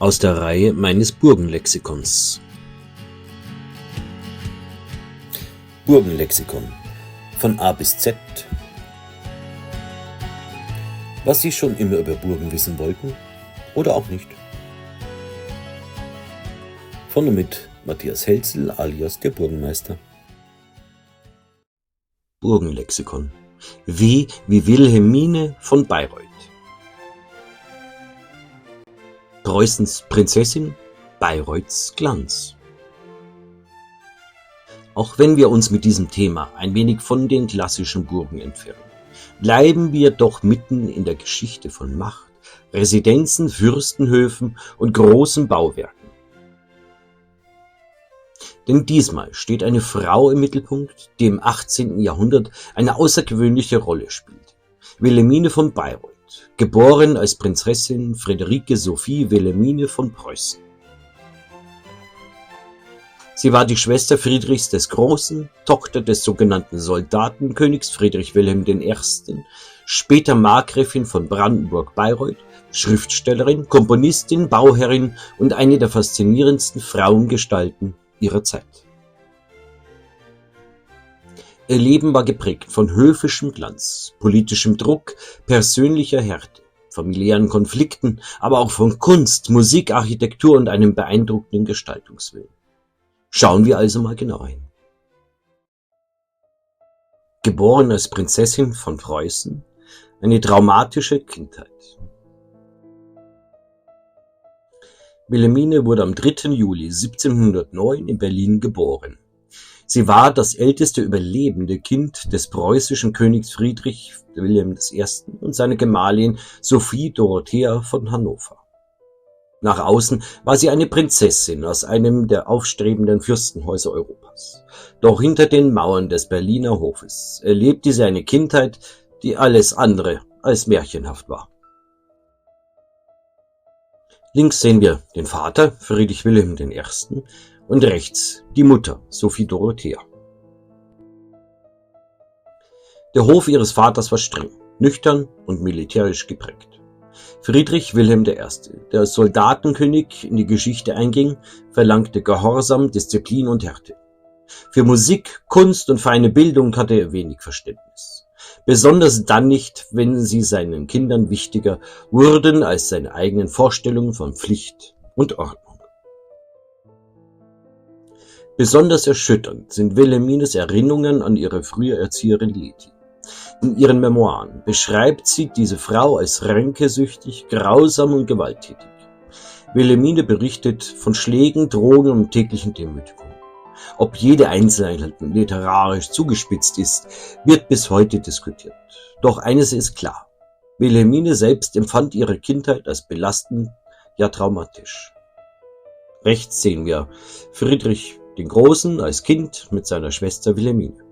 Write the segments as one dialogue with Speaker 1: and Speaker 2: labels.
Speaker 1: aus der Reihe meines Burgenlexikons. Burgenlexikon von A bis Z. Was Sie schon immer über Burgen wissen wollten oder auch nicht. Von und mit Matthias Helzel alias der Burgenmeister. Burgenlexikon. Wie Wilhelmine von Bayreuth. Preußens Prinzessin, Bayreuths Glanz. Auch wenn wir uns mit diesem Thema ein wenig von den klassischen Burgen entfernen, bleiben wir doch mitten in der Geschichte von Macht, Residenzen, Fürstenhöfen und großen Bauwerken. Denn diesmal steht eine Frau im Mittelpunkt, die im 18. Jahrhundert eine außergewöhnliche Rolle spielt. Wilhelmine von Bayreuth, geboren als Prinzessin Friederike Sophie Wilhelmine von Preußen. Sie war die Schwester Friedrichs des Großen, Tochter des sogenannten Soldatenkönigs Friedrich Wilhelm I., später Markgräfin von Brandenburg-Bayreuth, Schriftstellerin, Komponistin, Bauherrin und eine der faszinierendsten Frauengestalten ihrer Zeit. Ihr Leben war geprägt von höfischem Glanz, politischem Druck, persönlicher Härte, familiären Konflikten, aber auch von Kunst, Musik, Architektur und einem beeindruckenden Gestaltungswillen. Schauen wir also mal genauer hin. Geboren als Prinzessin von Preußen, eine traumatische Kindheit. Wilhelmine wurde am 3. Juli 1709 in Berlin geboren. Sie war das älteste überlebende Kind des preußischen Königs Friedrich Wilhelm I. und seiner Gemahlin Sophie Dorothea von Hannover. Nach außen war sie eine Prinzessin aus einem der aufstrebenden Fürstenhäuser Europas. Doch hinter den Mauern des Berliner Hofes erlebte sie eine Kindheit, die alles andere als märchenhaft war. Links sehen wir den Vater, Friedrich Wilhelm I., und rechts die Mutter, Sophie Dorothea. Der Hof ihres Vaters war streng, nüchtern und militärisch geprägt. Friedrich Wilhelm I., der als Soldatenkönig in die Geschichte einging, verlangte Gehorsam, Disziplin und Härte. Für Musik, Kunst und feine Bildung hatte er wenig Verständnis. Besonders dann nicht, wenn sie seinen Kindern wichtiger wurden als seine eigenen Vorstellungen von Pflicht und Ordnung. Besonders erschütternd sind Wilhelmines Erinnerungen an ihre frühe Erzieherin Leti. In ihren Memoiren beschreibt sie diese Frau als ränkesüchtig, grausam und gewalttätig. Wilhelmine berichtet von Schlägen, Drohungen und täglichen Demütigungen. Ob jede Einzelheit literarisch zugespitzt ist, wird bis heute diskutiert. Doch eines ist klar: Wilhelmine selbst empfand ihre Kindheit als belastend, ja traumatisch. Rechts sehen wir Friedrich den Großen als Kind mit seiner Schwester Wilhelmine.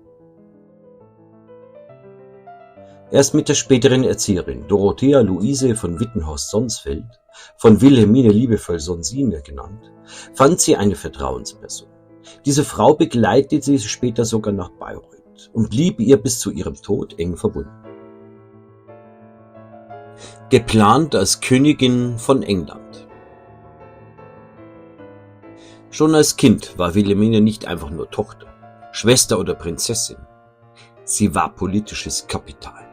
Speaker 1: Erst mit der späteren Erzieherin Dorothea Luise von Wittenhorst-Sonsfeld, von Wilhelmine liebevoll Sonsine genannt, fand sie eine Vertrauensperson. Diese Frau begleitete sie später sogar nach Bayreuth und blieb ihr bis zu ihrem Tod eng verbunden. Geplant als Königin von England. Schon als Kind war Wilhelmine nicht einfach nur Tochter, Schwester oder Prinzessin. Sie war politisches Kapital.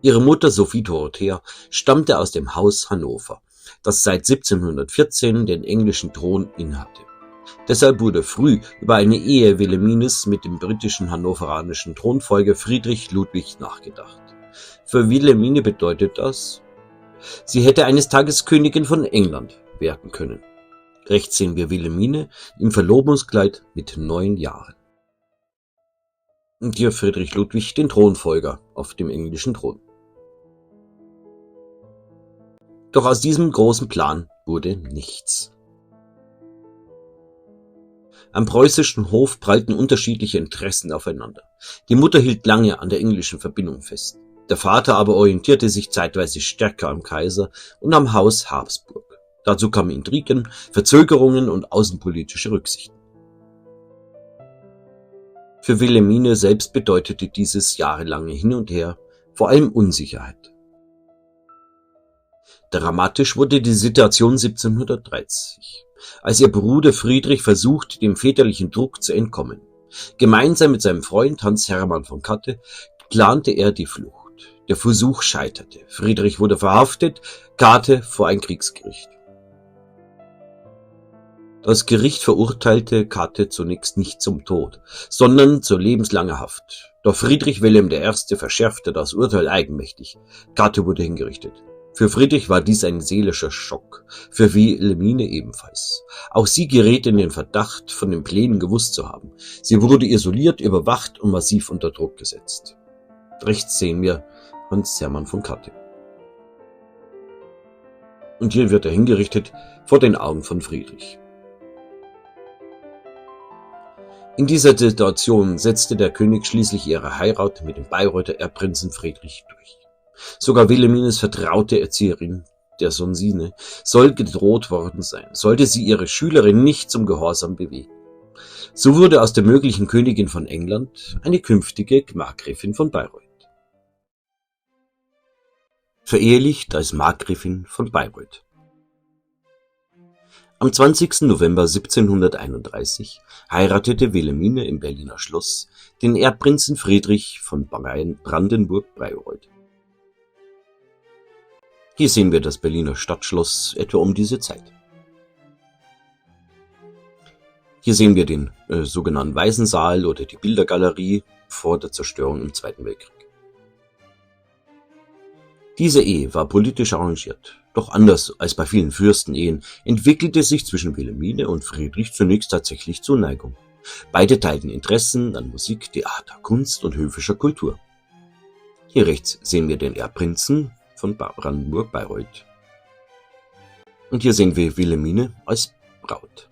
Speaker 1: Ihre Mutter Sophie Dorothea stammte aus dem Haus Hannover, das seit 1714 den englischen Thron innehatte. Deshalb wurde früh über eine Ehe Wilhelmines mit dem britischen hannoveranischen Thronfolger Friedrich Ludwig nachgedacht. Für Wilhelmine bedeutet das, sie hätte eines Tages Königin von England werden können. Rechts sehen wir Wilhelmine im Verlobungskleid mit 9 Jahren. Und hier Friedrich Ludwig, den Thronfolger auf dem englischen Thron. Doch aus diesem großen Plan wurde nichts. Am preußischen Hof prallten unterschiedliche Interessen aufeinander. Die Mutter hielt lange an der englischen Verbindung fest. Der Vater aber orientierte sich zeitweise stärker am Kaiser und am Haus Habsburg. Dazu kamen Intrigen, Verzögerungen und außenpolitische Rücksichten. Für Wilhelmine selbst bedeutete dieses jahrelange Hin und Her vor allem Unsicherheit. Dramatisch wurde die Situation 1730, als ihr Bruder Friedrich versuchte, dem väterlichen Druck zu entkommen. Gemeinsam mit seinem Freund Hans Hermann von Katte plante er die Flucht. Der Versuch scheiterte. Friedrich wurde verhaftet, Katte vor ein Kriegsgericht. Das Gericht verurteilte Katte zunächst nicht zum Tod, sondern zu lebenslanger Haft. Doch Friedrich Wilhelm I. verschärfte das Urteil eigenmächtig. Katte wurde hingerichtet. Für Friedrich war dies ein seelischer Schock, für Wilhelmine ebenfalls. Auch sie geriet in den Verdacht, von den Plänen gewusst zu haben. Sie wurde isoliert, überwacht und massiv unter Druck gesetzt. Rechts sehen wir Hans Hermann von Katte. Und hier wird er hingerichtet vor den Augen von Friedrich. In dieser Situation setzte der König schließlich ihre Heirat mit dem Bayreuther Erbprinzen Friedrich durch. Sogar Wilhelmines vertraute Erzieherin, der Sonsine, soll gedroht worden sein, sollte sie ihre Schülerin nicht zum Gehorsam bewegen. So wurde aus der möglichen Königin von England eine künftige Markgräfin von Bayreuth. Verehelicht als Markgräfin von Bayreuth. Am 20. November 1731 heiratete Wilhelmine im Berliner Schloss den Erbprinzen Friedrich von Brandenburg-Bayreuth. Hier sehen wir das Berliner Stadtschloss etwa um diese Zeit. Hier sehen wir den sogenannten Waisensaal oder die Bildergalerie vor der Zerstörung im Zweiten Weltkrieg. Diese Ehe war politisch arrangiert, doch anders als bei vielen Fürstenehen entwickelte sich zwischen Wilhelmine und Friedrich zunächst tatsächlich Zuneigung. Beide teilten Interessen an Musik, Theater, Kunst und höfischer Kultur. Hier rechts sehen wir den Erbprinzen von Brandenburg-Bayreuth. Und hier sehen wir Wilhelmine als Braut.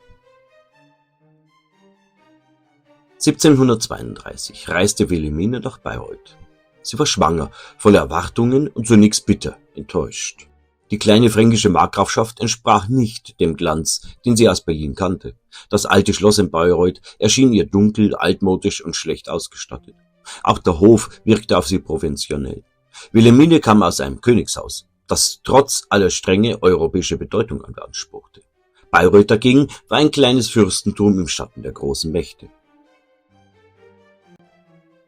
Speaker 1: 1732 reiste Wilhelmine nach Bayreuth. Sie war schwanger, voller Erwartungen und zunächst bitter enttäuscht. Die kleine fränkische Markgrafschaft entsprach nicht dem Glanz, den sie aus Berlin kannte. Das alte Schloss in Bayreuth erschien ihr dunkel, altmodisch und schlecht ausgestattet. Auch der Hof wirkte auf sie provinziell. Wilhelmine kam aus einem Königshaus, das trotz aller Strenge europäische Bedeutung beanspruchte. Bayreuth dagegen war ein kleines Fürstentum im Schatten der großen Mächte.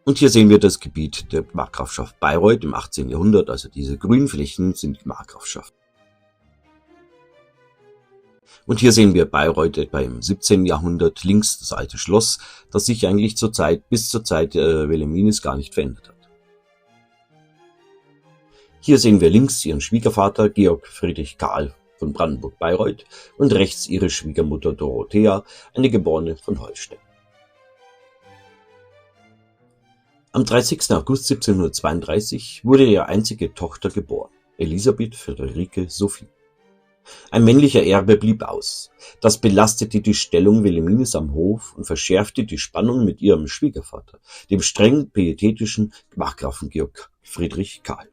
Speaker 1: Und hier sehen wir das Gebiet der Markgrafschaft Bayreuth im 18. Jahrhundert, also diese grünen Flächen sind die Markgrafschaft. Und hier sehen wir Bayreuth etwa im 17. Jahrhundert, links das alte Schloss, das sich eigentlich bis zur Zeit Wilhelmines gar nicht verändert hat. Hier sehen wir links ihren Schwiegervater Georg Friedrich Karl von Brandenburg-Bayreuth und rechts ihre Schwiegermutter Dorothea, eine Geborene von Holstein. Am 30. August 1732 wurde ihre einzige Tochter geboren, Elisabeth Friederike Sophie. Ein männlicher Erbe blieb aus. Das belastete die Stellung Wilhelmines am Hof und verschärfte die Spannung mit ihrem Schwiegervater, dem streng pietätischen Markgrafen Georg Friedrich Karl.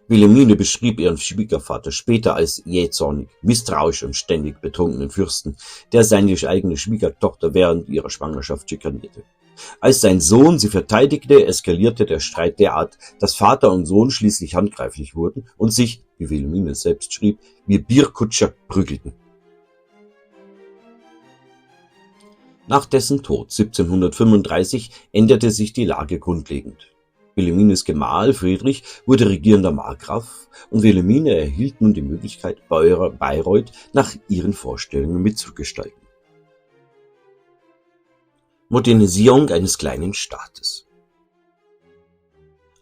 Speaker 1: Wilhelmine beschrieb ihren Schwiegervater später als jähzornig, misstrauisch und ständig betrunkenen Fürsten, der seine eigene Schwiegertochter während ihrer Schwangerschaft schikanierte. Als sein Sohn sie verteidigte, eskalierte der Streit derart, dass Vater und Sohn schließlich handgreiflich wurden und sich, wie Wilhelmine selbst schrieb, wie Bierkutscher prügelten. Nach dessen Tod 1735 änderte sich die Lage grundlegend. Wilhelmines Gemahl Friedrich wurde regierender Markgraf und Wilhelmine erhielt nun die Möglichkeit, Bayreuth nach ihren Vorstellungen mitzugestalten. Modernisierung eines kleinen Staates.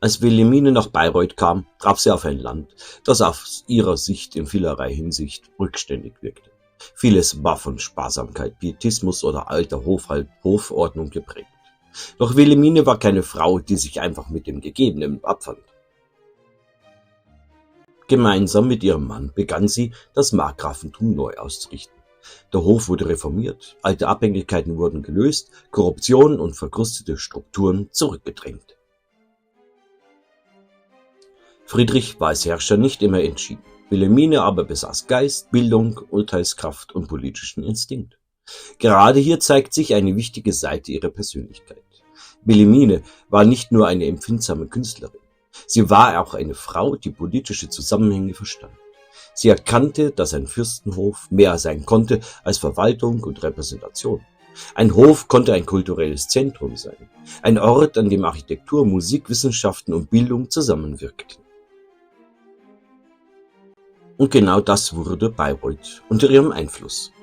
Speaker 1: Als Wilhelmine nach Bayreuth kam, traf sie auf ein Land, das aus ihrer Sicht in vielerlei Hinsicht rückständig wirkte. Vieles war von Sparsamkeit, Pietismus oder alter Hofordnung geprägt. Doch Wilhelmine war keine Frau, die sich einfach mit dem Gegebenen abfand. Gemeinsam mit ihrem Mann begann sie, das Markgrafentum neu auszurichten. Der Hof wurde reformiert, alte Abhängigkeiten wurden gelöst, Korruption und verkrustete Strukturen zurückgedrängt. Friedrich war als Herrscher nicht immer entschieden. Wilhelmine aber besaß Geist, Bildung, Urteilskraft und politischen Instinkt. Gerade hier zeigt sich eine wichtige Seite ihrer Persönlichkeit. Wilhelmine war nicht nur eine empfindsame Künstlerin. Sie war auch eine Frau, die politische Zusammenhänge verstand. Sie erkannte, dass ein Fürstenhof mehr sein konnte als Verwaltung und Repräsentation. Ein Hof konnte ein kulturelles Zentrum sein, ein Ort, an dem Architektur, Musik, Wissenschaften und Bildung zusammenwirkten. Und genau das wurde Bayreuth unter ihrem Einfluss.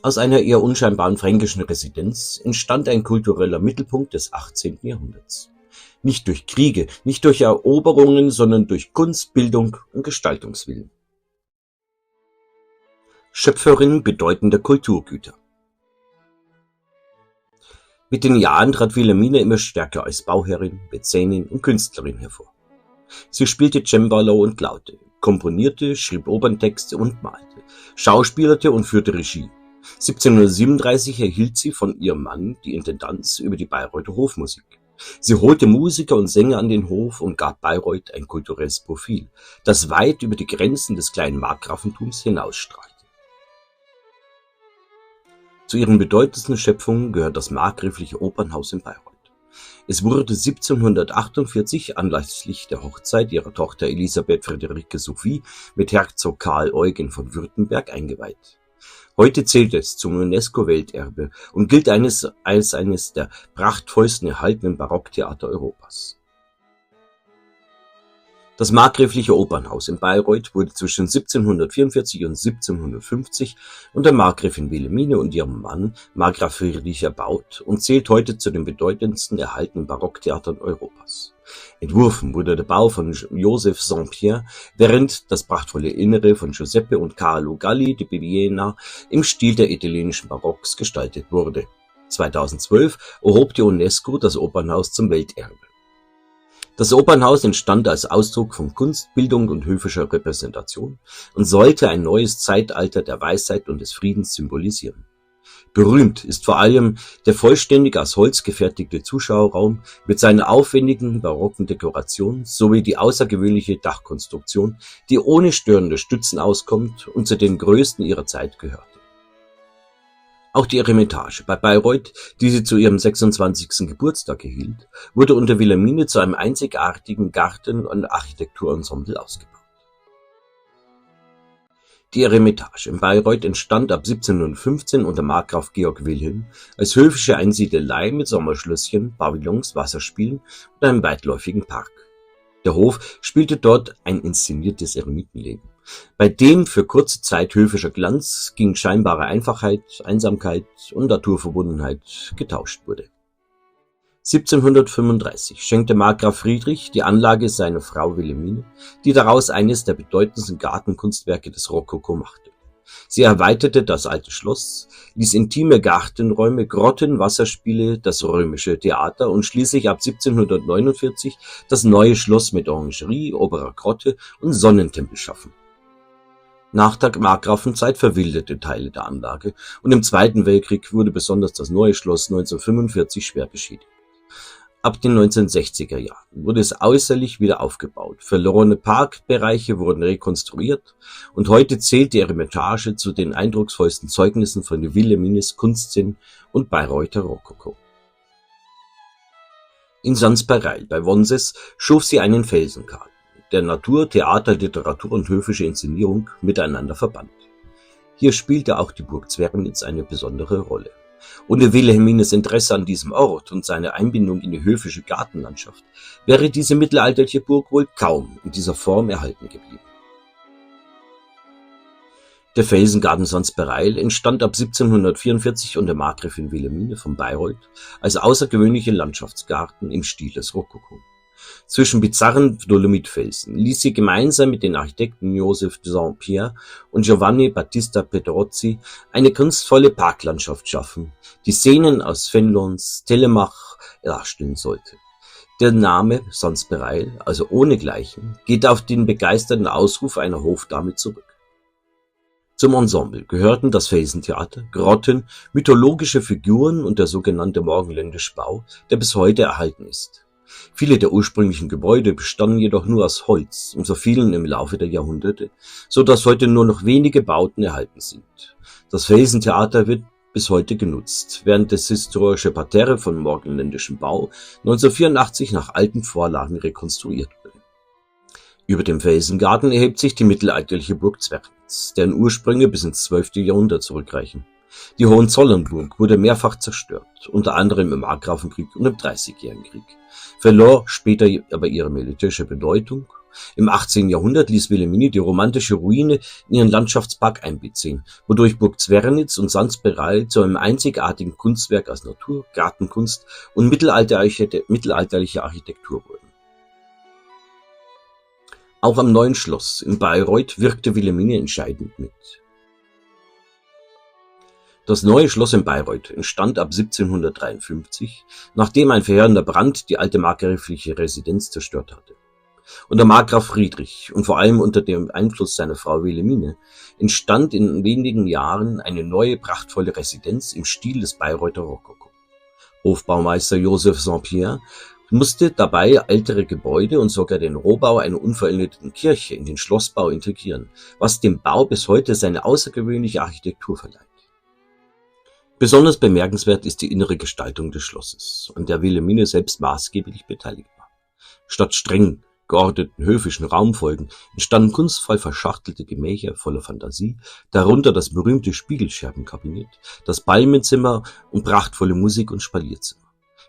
Speaker 1: Aus einer eher unscheinbaren fränkischen Residenz entstand ein kultureller Mittelpunkt des 18. Jahrhunderts. Nicht durch Kriege, nicht durch Eroberungen, sondern durch Kunst, Bildung und Gestaltungswillen. Schöpferin bedeutender Kulturgüter. Mit den Jahren trat Wilhelmine immer stärker als Bauherrin, Mäzenin und Künstlerin hervor. Sie spielte Cembalo und Laute, komponierte, schrieb Operntexte und malte, schauspielerte und führte Regie. 1737 erhielt sie von ihrem Mann die Intendanz über die Bayreuther Hofmusik. Sie holte Musiker und Sänger an den Hof und gab Bayreuth ein kulturelles Profil, das weit über die Grenzen des kleinen Markgrafentums hinausstrahlte. Zu ihren bedeutendsten Schöpfungen gehört das markgräfliche Opernhaus in Bayreuth. Es wurde 1748 anlässlich der Hochzeit ihrer Tochter Elisabeth Friederike Sophie mit Herzog Karl Eugen von Württemberg eingeweiht. Heute zählt es zum UNESCO-Welterbe und gilt als eines der prachtvollsten erhaltenen Barocktheater Europas. Das markgräfliche Opernhaus in Bayreuth wurde zwischen 1744 und 1750 unter Markgräfin Wilhelmine und ihrem Mann Markgraf Friedrich erbaut und zählt heute zu den bedeutendsten erhaltenen Barocktheatern Europas. Entworfen wurde der Bau von Joseph Saint-Pierre, während das prachtvolle Innere von Giuseppe und Carlo Galli di Bibbiena im Stil der italienischen Barocks gestaltet wurde. 2012 erhob die UNESCO das Opernhaus zum Welterbe. Das Opernhaus entstand als Ausdruck von Kunst, Bildung und höfischer Repräsentation und sollte ein neues Zeitalter der Weisheit und des Friedens symbolisieren. Berühmt ist vor allem der vollständig aus Holz gefertigte Zuschauerraum mit seiner aufwendigen barocken Dekoration sowie die außergewöhnliche Dachkonstruktion, die ohne störende Stützen auskommt und zu den größten ihrer Zeit gehörte. Auch die Eremitage bei Bayreuth, die sie zu ihrem 26. Geburtstag erhielt, wurde unter Wilhelmine zu einem einzigartigen Garten- und Architekturensemble ausgebaut. Die Eremitage in Bayreuth entstand ab 1715 unter Markgraf Georg Wilhelm als höfische Einsiedelei mit Sommerschlösschen, Pavillons, Wasserspielen und einem weitläufigen Park. Der Hof spielte dort ein inszeniertes Eremitenleben, bei dem für kurze Zeit höfischer Glanz gegen scheinbare Einfachheit, Einsamkeit und Naturverbundenheit getauscht wurde. 1735 schenkte Markgraf Friedrich die Anlage seiner Frau Wilhelmine, die daraus eines der bedeutendsten Gartenkunstwerke des Rokoko machte. Sie erweiterte das alte Schloss, ließ intime Gartenräume, Grotten, Wasserspiele, das römische Theater und schließlich ab 1749 das neue Schloss mit Orangerie, oberer Grotte und Sonnentempel schaffen. Nach der Markgrafenzeit verwilderte Teile der Anlage und im Zweiten Weltkrieg wurde besonders das neue Schloss 1945 schwer beschädigt. Ab den 1960er Jahren wurde es äußerlich wieder aufgebaut, verlorene Parkbereiche wurden rekonstruiert und heute zählt die Eremitage zu den eindrucksvollsten Zeugnissen von Wilhelmines Kunstsinn und Bayreuther Rokoko. In Sanspareil bei Wonses schuf sie einen Felsenkarten, der Natur, Theater, Literatur und höfische Inszenierung miteinander verband. Hier spielte auch die Burg Zwergnitz eine besondere Rolle. Ohne Wilhelmines Interesse an diesem Ort und seine Einbindung in die höfische Gartenlandschaft wäre diese mittelalterliche Burg wohl kaum in dieser Form erhalten geblieben. Der Felsengarten Sanspareil entstand ab 1744 unter Markgräfin Wilhelmine von Bayreuth als außergewöhnlicher Landschaftsgarten im Stil des Rokoko. Zwischen bizarren Dolomitfelsen ließ sie gemeinsam mit den Architekten Joseph Saint-Pierre und Giovanni Battista Pedrozzi eine kunstvolle Parklandschaft schaffen, die Szenen aus Fenelons Telemach darstellen sollte. Der Name Sanspareil, also ohnegleichen, geht auf den begeisterten Ausruf einer Hofdame zurück. Zum Ensemble gehörten das Felsentheater, Grotten, mythologische Figuren und der sogenannte morgenländische Bau, der bis heute erhalten ist. Viele der ursprünglichen Gebäude bestanden jedoch nur aus Holz und verfielen im Laufe der Jahrhunderte, so dass heute nur noch wenige Bauten erhalten sind. Das Felsentheater wird bis heute genutzt, während das historische Parterre von morgenländischem Bau 1984 nach alten Vorlagen rekonstruiert wurde. Über dem Felsengarten erhebt sich die mittelalterliche Burg Zwernitz, deren Ursprünge bis ins 12. Jahrhundert zurückreichen. Die Hohenzollernburg wurde mehrfach zerstört, unter anderem im Markgrafenkrieg und im Dreißigjährigen Krieg, verlor später aber ihre militärische Bedeutung. Im 18. Jahrhundert ließ Wilhelmine die romantische Ruine in ihren Landschaftspark einbeziehen, wodurch Burg Zwernitz und Sandsperrei zu einem einzigartigen Kunstwerk aus Natur, Gartenkunst und mittelalterlicher Architektur wurden. Auch am Neuen Schloss in Bayreuth wirkte Wilhelmine entscheidend mit. Das Neue Schloss in Bayreuth entstand ab 1753, nachdem ein verheerender Brand die alte markgräfliche Residenz zerstört hatte. Unter Markgraf Friedrich und vor allem unter dem Einfluss seiner Frau Wilhelmine entstand in wenigen Jahren eine neue, prachtvolle Residenz im Stil des Bayreuther Rokoko. Hofbaumeister Joseph Saint-Pierre musste dabei ältere Gebäude und sogar den Rohbau einer unvollendeten Kirche in den Schlossbau integrieren, was dem Bau bis heute seine außergewöhnliche Architektur verleiht. Besonders bemerkenswert ist die innere Gestaltung des Schlosses, an der Wilhelmine selbst maßgeblich beteiligt war. Statt streng geordneten höfischen Raumfolgen entstanden kunstvoll verschachtelte Gemächer voller Fantasie, darunter das berühmte Spiegelscherbenkabinett, das Palmenzimmer und prachtvolle Musik- und Spalierzimmer.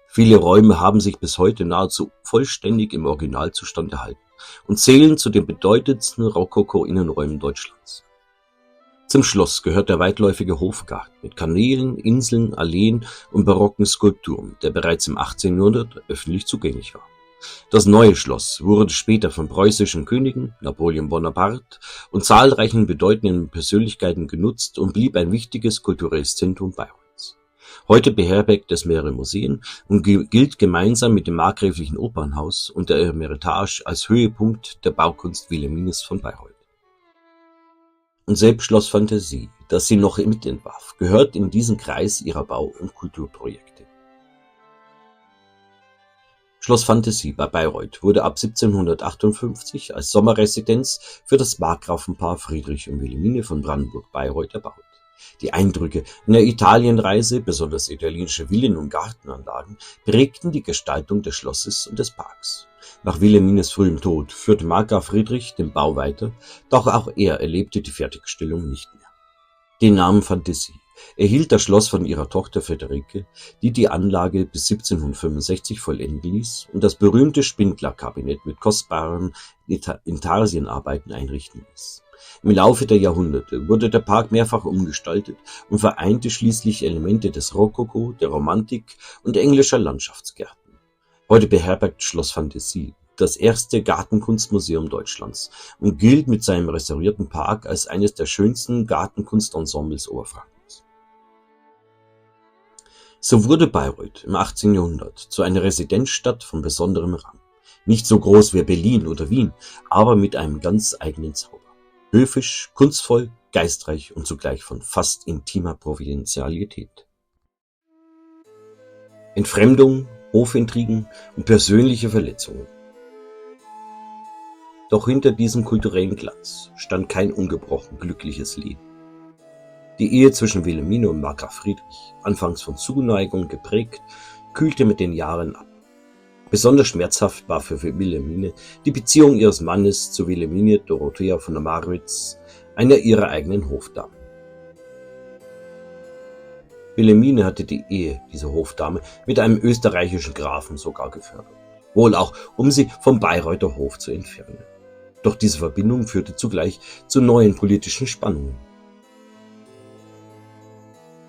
Speaker 1: Viele Räume haben sich bis heute nahezu vollständig im Originalzustand erhalten und zählen zu den bedeutendsten Rokoko-Innenräumen Deutschlands. Zum Schloss gehört der weitläufige Hofgarten mit Kanälen, Inseln, Alleen und barocken Skulpturen, der bereits im 18. Jahrhundert öffentlich zugänglich war. Das Neue Schloss wurde später von preußischen Königen, Napoleon Bonaparte und zahlreichen bedeutenden Persönlichkeiten genutzt und blieb ein wichtiges kulturelles Zentrum Bayreuths. Heute beherbergt es mehrere Museen und gilt gemeinsam mit dem Markgräflichen Opernhaus und der Eremitage als Höhepunkt der Baukunst Wilhelmines von Bayreuth. Und selbst Schloss Phantasie, das sie noch mitentwarf, gehört in diesen Kreis ihrer Bau- und Kulturprojekte. Schloss Phantasie bei Bayreuth wurde ab 1758 als Sommerresidenz für das Markgrafenpaar Friedrich und Wilhelmine von Brandenburg-Bayreuth erbaut. Die Eindrücke einer Italienreise, besonders italienische Villen und Gartenanlagen, prägten die Gestaltung des Schlosses und des Parks. Nach Wilhelmines frühem Tod führte Markgraf Friedrich den Bau weiter, doch auch er erlebte die Fertigstellung nicht mehr. Den Namen Phantasie erhielt das Schloss von ihrer Tochter Friederike, die die Anlage bis 1765 vollenden ließ und das berühmte Spindlerkabinett mit kostbaren Intarsienarbeiten einrichten ließ. Im Laufe der Jahrhunderte wurde der Park mehrfach umgestaltet und vereinte schließlich Elemente des Rokoko, der Romantik und englischer Landschaftsgärten. Heute beherbergt Schloss Phantasie das erste Gartenkunstmuseum Deutschlands und gilt mit seinem restaurierten Park als eines der schönsten Gartenkunstensembles Oberfrankens. So wurde Bayreuth im 18. Jahrhundert zu einer Residenzstadt von besonderem Rang. Nicht so groß wie Berlin oder Wien, aber mit einem ganz eigenen Zauber. Höfisch, kunstvoll, geistreich und zugleich von fast intimer Provinzialität. Entfremdung, Hofintrigen und persönliche Verletzungen. Doch hinter diesem kulturellen Glanz stand kein ungebrochen glückliches Leben. Die Ehe zwischen Wilhelmine und Markgraf Friedrich, anfangs von Zuneigung geprägt, kühlte mit den Jahren ab. Besonders schmerzhaft war für Wilhelmine die Beziehung ihres Mannes zu Wilhelmine Dorothea von der Marwitz, einer ihrer eigenen Hofdamen. Wilhelmine hatte die Ehe dieser Hofdame mit einem österreichischen Grafen sogar gefördert, wohl auch, um sie vom Bayreuther Hof zu entfernen. Doch diese Verbindung führte zugleich zu neuen politischen Spannungen.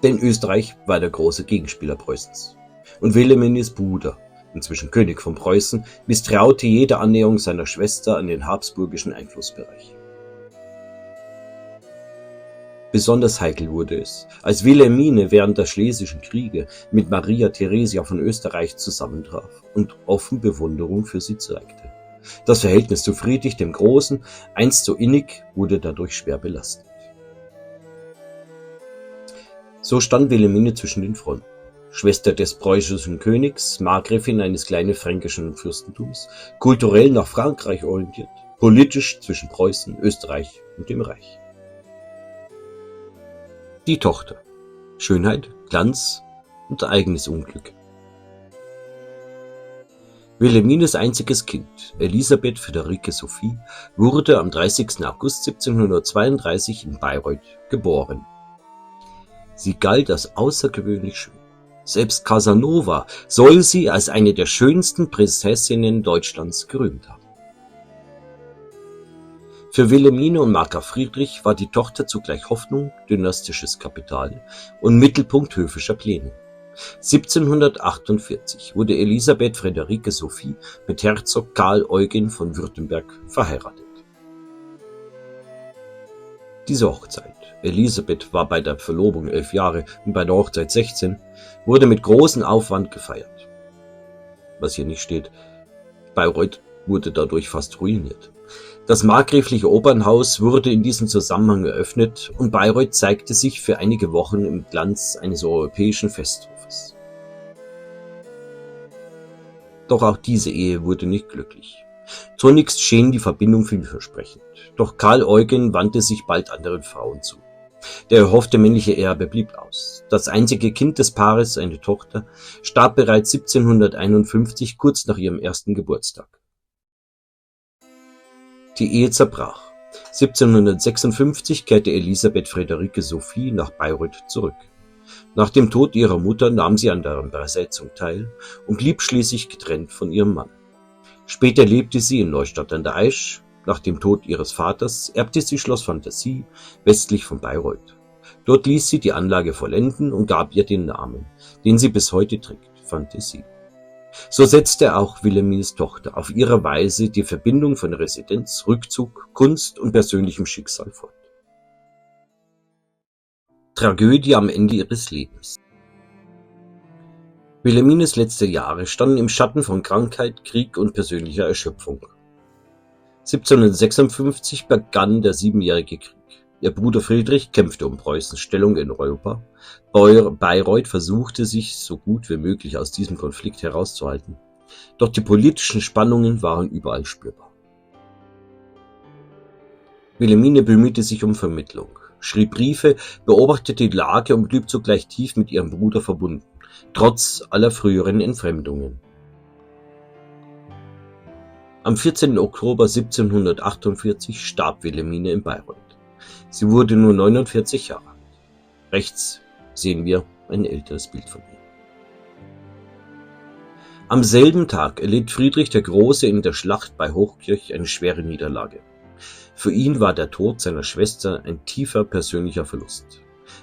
Speaker 1: Denn Österreich war der große Gegenspieler Preußens. Und Wilhelmines Bruder, inzwischen König von Preußen, misstraute jede Annäherung seiner Schwester an den habsburgischen Einflussbereich. Besonders heikel wurde es, als Wilhelmine während der Schlesischen Kriege mit Maria Theresia von Österreich zusammentraf und offen Bewunderung für sie zeigte. Das Verhältnis zu Friedrich dem Großen, einst so innig, wurde dadurch schwer belastet. So stand Wilhelmine zwischen den Fronten. Schwester des preußischen Königs, Markgräfin eines kleinen fränkischen Fürstentums, kulturell nach Frankreich orientiert, politisch zwischen Preußen, Österreich und dem Reich. Die Tochter. Schönheit, Glanz und eigenes Unglück. Wilhelmines einziges Kind, Elisabeth Friederike Sophie, wurde am 30. August 1732 in Bayreuth geboren. Sie galt als außergewöhnlich schön. Selbst Casanova soll sie als eine der schönsten Prinzessinnen Deutschlands gerühmt haben. Für Wilhelmine und Markgraf Friedrich war die Tochter zugleich Hoffnung, dynastisches Kapital und Mittelpunkt höfischer Pläne. 1748 wurde Elisabeth Friederike Sophie mit Herzog Karl Eugen von Württemberg verheiratet. Diese Hochzeit, Elisabeth war bei der Verlobung 11 Jahre und bei der Hochzeit 16, wurde mit großem Aufwand gefeiert. Was hier nicht steht, Bayreuth wurde dadurch fast ruiniert. Das markgräfliche Opernhaus wurde in diesem Zusammenhang eröffnet und Bayreuth zeigte sich für einige Wochen im Glanz eines europäischen Festhofes. Doch auch diese Ehe wurde nicht glücklich. Zunächst schien die Verbindung vielversprechend, doch Karl Eugen wandte sich bald anderen Frauen zu. Der erhoffte männliche Erbe blieb aus. Das einzige Kind des Paares, eine Tochter, starb bereits 1751, kurz nach ihrem ersten Geburtstag. Die Ehe zerbrach. 1756 kehrte Elisabeth Friederike Sophie nach Bayreuth zurück. Nach dem Tod ihrer Mutter nahm sie an deren Beisetzung teil und blieb schließlich getrennt von ihrem Mann. Später lebte sie in Neustadt an der Aisch. Nach dem Tod ihres Vaters erbte sie Schloss Fantasie westlich von Bayreuth. Dort ließ sie die Anlage vollenden und gab ihr den Namen, den sie bis heute trägt, Fantasie. So setzte auch Wilhelmines Tochter auf ihre Weise die Verbindung von Residenz, Rückzug, Kunst und persönlichem Schicksal fort. Tragödie am Ende ihres Lebens. Wilhelmines letzte Jahre standen im Schatten von Krankheit, Krieg und persönlicher Erschöpfung. 1756 begann der Siebenjährige Krieg. Ihr Bruder Friedrich kämpfte um Preußens Stellung in Europa. Bayreuth versuchte sich so gut wie möglich aus diesem Konflikt herauszuhalten. Doch die politischen Spannungen waren überall spürbar. Wilhelmine bemühte sich um Vermittlung, schrieb Briefe, beobachtete die Lage und blieb zugleich tief mit ihrem Bruder verbunden, trotz aller früheren Entfremdungen. Am 14. Oktober 1748 starb Wilhelmine in Bayreuth. Sie wurde nur 49 Jahre alt. Rechts sehen wir ein älteres Bild von ihr. Am selben Tag erlitt Friedrich der Große in der Schlacht bei Hochkirch eine schwere Niederlage. Für ihn war der Tod seiner Schwester ein tiefer persönlicher Verlust.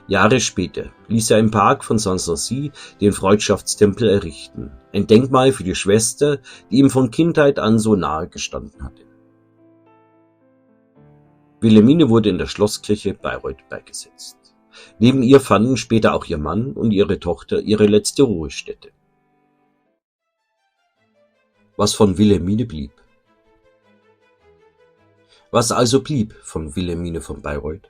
Speaker 1: Jahre später ließ er im Park von Sanssouci den Freundschaftstempel errichten, ein Denkmal für die Schwester, die ihm von Kindheit an so nahe gestanden hatte. Wilhelmine wurde in der Schlosskirche Bayreuth beigesetzt. Neben ihr fanden später auch ihr Mann und ihre Tochter ihre letzte Ruhestätte. Was von Wilhelmine blieb. Was also blieb von Wilhelmine von Bayreuth?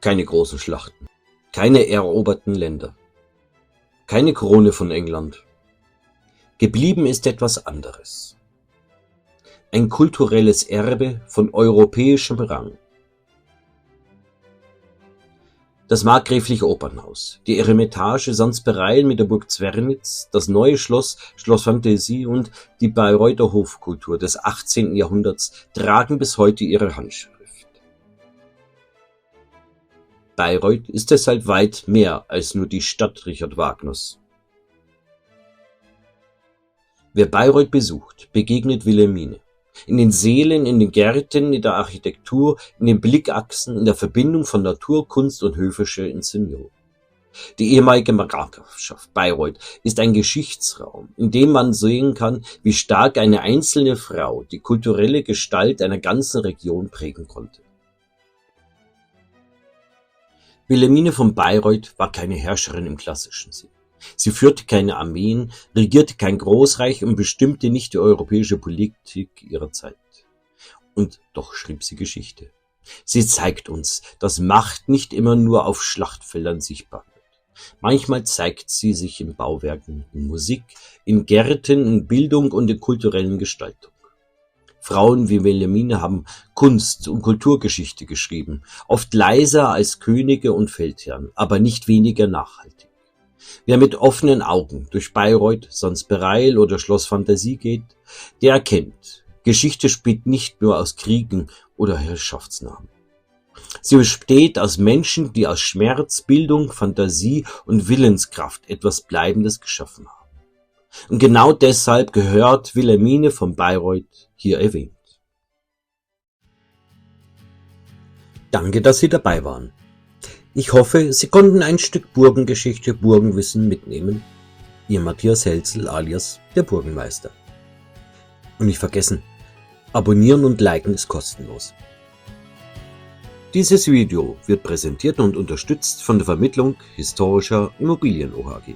Speaker 1: Keine großen Schlachten, keine eroberten Länder, keine Krone von England. Geblieben ist etwas anderes. Ein kulturelles Erbe von europäischem Rang. Das markgräfliche Opernhaus, die Eremitage Sandspereien mit der Burg Zwernitz, das neue Schloss, Schloss Fantasie und die Bayreuther Hofkultur des 18. Jahrhunderts tragen bis heute ihre Handschrift. Bayreuth ist deshalb weit mehr als nur die Stadt Richard Wagners. Wer Bayreuth besucht, begegnet Wilhelmine. In den Sälen, in den Gärten, in der Architektur, in den Blickachsen, in der Verbindung von Natur, Kunst und höfischer Inszenierung. Die ehemalige Markgrafschaft Bayreuth ist ein Geschichtsraum, in dem man sehen kann, wie stark eine einzelne Frau die kulturelle Gestalt einer ganzen Region prägen konnte. Wilhelmine von Bayreuth war keine Herrscherin im klassischen Sinn. Sie führte keine Armeen, regierte kein Großreich und bestimmte nicht die europäische Politik ihrer Zeit. Und doch schrieb sie Geschichte. Sie zeigt uns, dass Macht nicht immer nur auf Schlachtfeldern sichtbar wird. Manchmal zeigt sie sich in Bauwerken, in Musik, in Gärten, in Bildung und in kulturellen Gestaltung. Frauen wie Wilhelmine haben Kunst- und Kulturgeschichte geschrieben, oft leiser als Könige und Feldherren, aber nicht weniger nachhaltig. Wer mit offenen Augen durch Bayreuth, Sanspereil oder Schloss Phantasie geht, der erkennt, Geschichte spielt nicht nur aus Kriegen oder Herrschaftsnamen. Sie besteht aus Menschen, die aus Schmerz, Bildung, Fantasie und Willenskraft etwas Bleibendes geschaffen haben. Und genau deshalb gehört Wilhelmine von Bayreuth hier erwähnt. Danke, dass Sie dabei waren. Ich hoffe, Sie konnten ein Stück Burgengeschichte, Burgenwissen mitnehmen. Ihr Matthias Helzel alias der Burgenmeister. Und nicht vergessen, abonnieren und liken ist kostenlos. Dieses Video wird präsentiert und unterstützt von der Vermittlung Historischer Immobilien OHG.